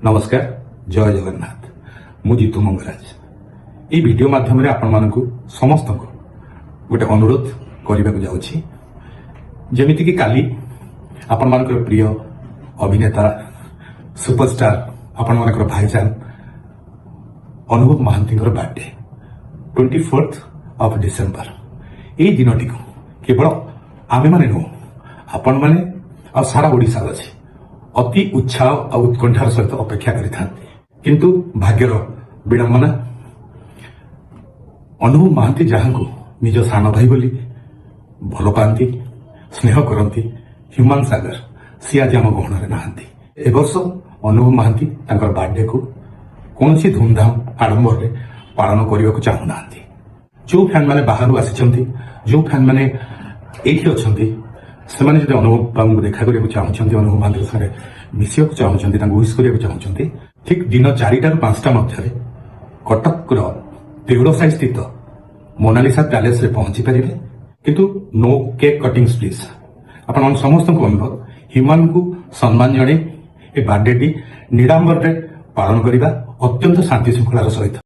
नमस्कार जय जगन्नाथ मु जीतू मंगराज ये वीडियो माध्यम आपण समस्त को गोटे अनुरोध करने को जाऊँगी जमीती कि काली आपण मानकर प्रिय अभिनेता सुपरस्टार आपण मानकर भाईजान अनुभव महांती बर्थडे 24 ऑफ डिसेंबर यही दिनटी को केवल आमे माने नुह आपण माने आ सारा ओडिशा अच्छे अति उत्साह और उत्कंठार सहित अपेक्षा किंतु भाग्यर विडंबना अनुभव महांती जहां को निज सान भाई बोली भल पाती स्नेह करती ह्यूमान सागर सी आज आम गहन नहांती ए वर्ष अनुभव महांती तांकर बर्थडे को कौन धूमधाम आडंबर पालन करने को चाहूना जो फैन मैंने बाहर आसी जो फैन मैंने ये अच्छा से अनुभव बाबू को देखा करने चाहते अनुभव महांती सारे मिसा चाहते विश करने चाहते ठीक दिन 4टा ରୁ 5ଟା मध्य कटक देउड़ साई स्थित मोनालिसा पैलेस रे पहुंची पारे किंतु नो केक कटिंग्स प्लीज आपण समस्त को अनुरोध ह्यूमान को सम्मान जणे ए बर्थडे टी निरांबर पालन करने अत्यंत शांति श्रृंखलार सहित